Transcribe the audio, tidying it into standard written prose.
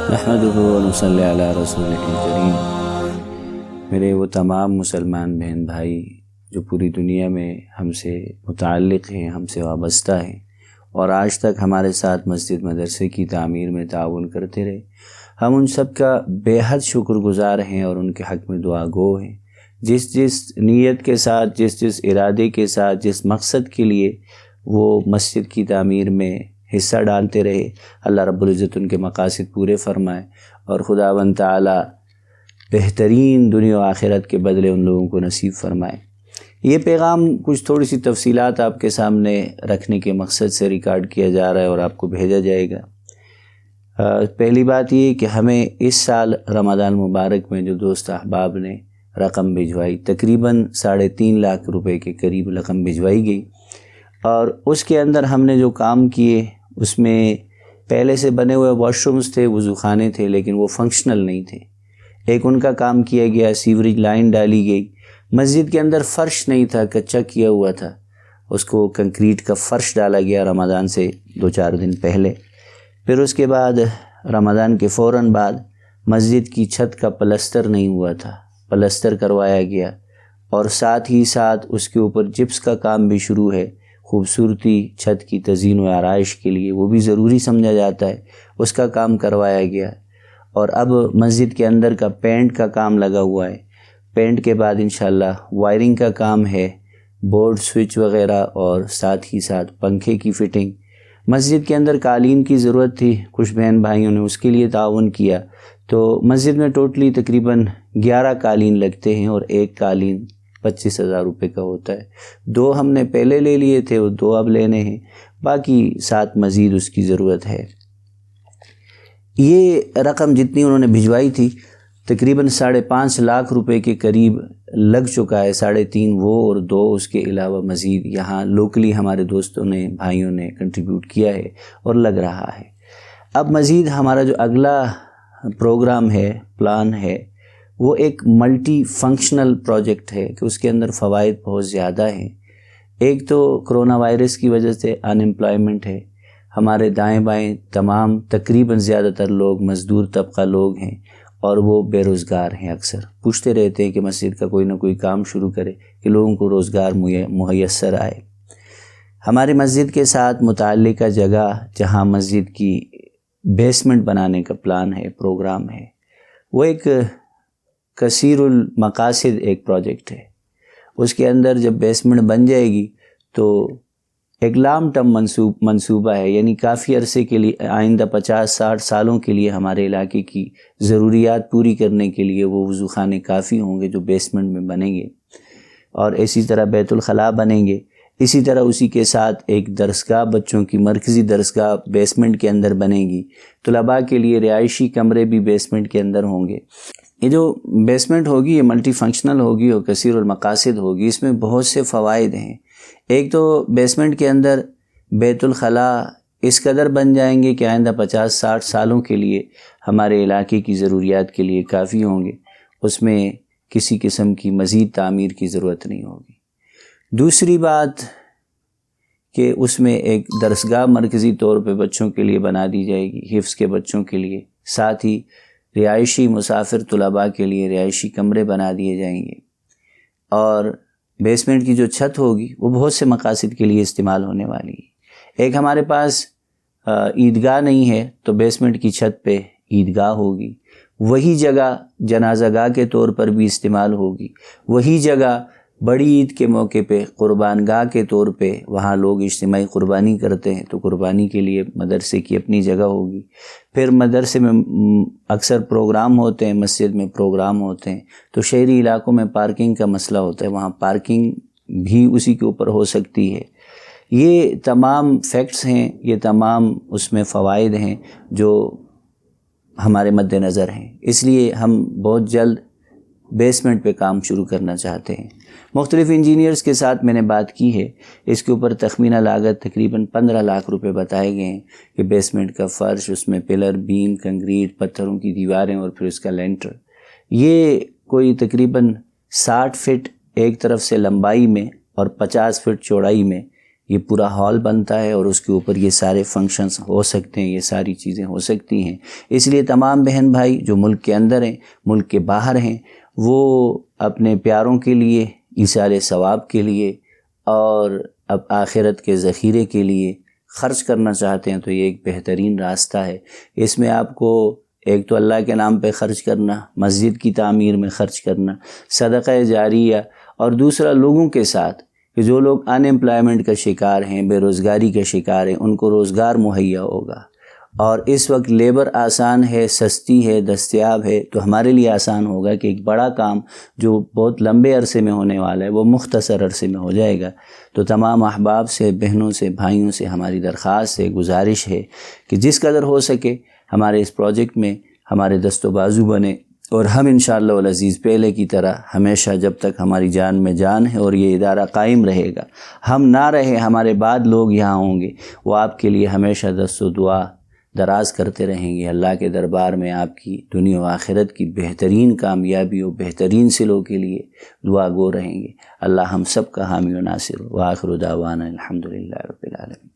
نحمدہ و نصلی علی رسولہ الکریم۔ میرے وہ تمام مسلمان بہن بھائی جو پوری دنیا میں ہم سے متعلق ہیں، ہم سے وابستہ ہیں اور آج تک ہمارے ساتھ مسجد مدرسے کی تعمیر میں تعاون کرتے رہے، ہم ان سب کا بے حد شکر گزار ہیں اور ان کے حق میں دعا گو ہیں۔ جس نیت کے ساتھ، جس ارادے کے ساتھ، جس مقصد کے لیے وہ مسجد کی تعمیر میں حصہ ڈالتے رہے، اللہ رب العزت ان کے مقاصد پورے فرمائے اور خداوند تعالی بہترین دنیا و آخرت کے بدلے ان لوگوں کو نصیب فرمائے۔ یہ پیغام کچھ تھوڑی سی تفصیلات آپ کے سامنے رکھنے کے مقصد سے ریکارڈ کیا جا رہا ہے اور آپ کو بھیجا جائے گا۔ پہلی بات یہ کہ ہمیں اس سال رمضان مبارک میں جو دوست احباب نے رقم بھجوائی، تقریباً 3.5 لاکھ روپے کے قریب رقم بھجوائی گئی، اور اس کے اندر ہم نے جو کام کیے اس میں پہلے سے بنے ہوئے واش رومز تھے، وضو خانے تھے، لیکن وہ فنکشنل نہیں تھے۔ ایک ان کا کام کیا گیا، سیوریج لائن ڈالی گئی۔ مسجد کے اندر فرش نہیں تھا، کچا کیا ہوا تھا، اس کو کنکریٹ کا فرش ڈالا گیا رمضان سے 2-4 دن پہلے۔ پھر اس کے بعد رمضان کے فوراً بعد مسجد کی چھت کا پلستر نہیں ہوا تھا، پلستر کروایا گیا، اور ساتھ ہی ساتھ اس کے اوپر جپس کا کام بھی شروع ہے۔ خوبصورتی چھت کی تزئین و آرائش کے لیے وہ بھی ضروری سمجھا جاتا ہے، اس کا کام کروایا گیا، اور اب مسجد کے اندر کا پینٹ کا کام لگا ہوا ہے۔ پینٹ کے بعد انشاءاللہ وائرنگ کا کام ہے، بورڈ سوئچ وغیرہ، اور ساتھ ہی ساتھ پنکھے کی فٹنگ۔ مسجد کے اندر قالین کی ضرورت تھی، کچھ بہن بھائیوں نے اس کے لیے تعاون کیا، تو مسجد میں ٹوٹلی تقریباً 11 قالین لگتے ہیں اور ایک قالین 25,000 روپے کا ہوتا ہے۔ 2 ہم نے پہلے لے لیے تھے، وہ 2 اب لینے ہیں، باقی 7 مزید اس کی ضرورت ہے۔ یہ رقم جتنی انہوں نے بھجوائی تھی تقریباً 5.5 لاکھ روپے کے قریب لگ چکا ہے، 3.5 وہ اور 2 اس کے علاوہ مزید یہاں لوکلی ہمارے دوستوں نے، بھائیوں نے کنٹریبیوٹ کیا ہے اور لگ رہا ہے۔ اب مزید ہمارا جو اگلا پروگرام ہے، پلان ہے، وہ ایک ملٹی فنکشنل پروجیکٹ ہے کہ اس کے اندر فوائد بہت زیادہ ہیں۔ ایک تو کرونا وائرس کی وجہ سے ان امپلائمنٹ ہے، ہمارے دائیں بائیں تمام تقریباً زیادہ تر لوگ مزدور طبقہ لوگ ہیں اور وہ بے روزگار ہیں۔ اکثر پوچھتے رہتے ہیں کہ مسجد کا کوئی نہ کوئی کام شروع کرے کہ لوگوں کو روزگار میسر آئے۔ ہماری مسجد کے ساتھ متعلقہ جگہ جہاں مسجد کی بیسمنٹ بنانے کا پلان ہے، پروگرام ہے، وہ ایک کثیر المقاصد ایک پروجیکٹ ہے۔ اس کے اندر جب بیسمنٹ بن جائے گی تو ایک لانگ ٹرم منصوبہ ہے، یعنی کافی عرصے کے لیے، آئندہ 50-60 سالوں کے لیے ہمارے علاقے کی ضروریات پوری کرنے کے لیے وہ وضو خانے کافی ہوں گے جو بیسمنٹ میں بنیں گے، اور اسی طرح بیت الخلاء بنیں گے۔ اسی طرح اسی کے ساتھ ایک درسگاہ، بچوں کی مرکزی درسگاہ بیسمنٹ کے اندر بنے گی۔ طلباء کے لیے رہائشی کمرے بھی بیسمنٹ کے اندر ہوں گے۔ یہ جو بیسمنٹ ہوگی یہ ملٹی فنکشنل ہوگی اور کثیر المقاصد ہوگی، اس میں بہت سے فوائد ہیں۔ ایک تو بیسمنٹ کے اندر بیت الخلاء اس قدر بن جائیں گے کہ آئندہ 50-60 سالوں کے لیے ہمارے علاقے کی ضروریات کے لیے کافی ہوں گے، اس میں کسی قسم کی مزید تعمیر کی ضرورت نہیں ہوگی۔ دوسری بات کہ اس میں ایک درسگاہ مرکزی طور پہ بچوں کے لیے بنا دی جائے گی، حفظ کے بچوں کے لیے، ساتھ ہی رہائشی مسافر طلباء کے لیے رہائشی کمرے بنا دیے جائیں گے، اور بیسمنٹ کی جو چھت ہوگی وہ بہت سے مقاصد کے لیے استعمال ہونے والی ہے۔ ایک ہمارے پاس عیدگاہ نہیں ہے تو بیسمنٹ کی چھت پہ عیدگاہ ہوگی، وہی جگہ جنازہ گاہ کے طور پر بھی استعمال ہوگی، وہی جگہ بڑی عید کے موقع پہ قربان گاہ کے طور پہ وہاں لوگ اجتماعی قربانی کرتے ہیں تو قربانی کے لیے مدرسے کی اپنی جگہ ہوگی۔ پھر مدرسے میں اکثر پروگرام ہوتے ہیں، مسجد میں پروگرام ہوتے ہیں، تو شہری علاقوں میں پارکنگ کا مسئلہ ہوتا ہے، وہاں پارکنگ بھی اسی کے اوپر ہو سکتی ہے۔ یہ تمام فیکٹس ہیں، یہ تمام اس میں فوائد ہیں جو ہمارے مد نظر ہیں، اس لیے ہم بہت جلد بیسمنٹ پہ کام شروع کرنا چاہتے ہیں۔ مختلف انجینئرز کے ساتھ میں نے بات کی ہے، اس کے اوپر تخمینہ لاگت تقریباً 15 لاکھ روپے بتائے گئے ہیں کہ بیسمنٹ کا فرش، اس میں پلر، بیم، کنکریٹ، پتھروں کی دیواریں اور پھر اس کا لینٹر، یہ کوئی تقریباً 60 فٹ ایک طرف سے لمبائی میں اور 50 فٹ چوڑائی میں یہ پورا ہال بنتا ہے اور اس کے اوپر یہ سارے فنکشنز ہو سکتے ہیں، یہ ساری چیزیں ہو سکتی ہیں۔ اس لیے تمام بہن بھائی جو ملک کے اندر ہیں، ملک کے باہر ہیں، وہ اپنے پیاروں کے لیے، ایصال ثواب کے لیے اور اب آخرت کے ذخیرے کے لیے خرچ کرنا چاہتے ہیں تو یہ ایک بہترین راستہ ہے۔ اس میں آپ کو ایک تو اللہ کے نام پہ خرچ کرنا، مسجد کی تعمیر میں خرچ کرنا، صدقہ جاریہ، اور دوسرا لوگوں کے ساتھ کہ جو لوگ ان ایمپلائمنٹ کا شکار ہیں، بے روزگاری کا شکار ہیں، ان کو روزگار مہیا ہوگا۔ اور اس وقت لیبر آسان ہے، سستی ہے، دستیاب ہے، تو ہمارے لیے آسان ہوگا کہ ایک بڑا کام جو بہت لمبے عرصے میں ہونے والا ہے وہ مختصر عرصے میں ہو جائے گا۔ تو تمام احباب سے، بہنوں سے، بھائیوں سے ہماری درخواست ہے، گزارش ہے کہ جس قدر ہو سکے ہمارے اس پروجیکٹ میں ہمارے دست و بازو بنے، اور ہم انشاءاللہ العزیز پہلے کی طرح ہمیشہ جب تک ہماری جان میں جان ہے اور یہ ادارہ قائم رہے گا، ہم نہ رہے، ہمارے بعد لوگ یہاں ہوں گے، وہ آپ کے لیے ہمیشہ دست و دعا دراز کرتے رہیں گے۔ اللہ کے دربار میں آپ کی دنیا و آخرت کی بہترین کامیابی و بہترین صلوں کے لیے دعا گو رہیں گے۔ اللہ ہم سب کا حامی و ناصر۔ وآخر دعوانا الحمدللہ رب العالمین۔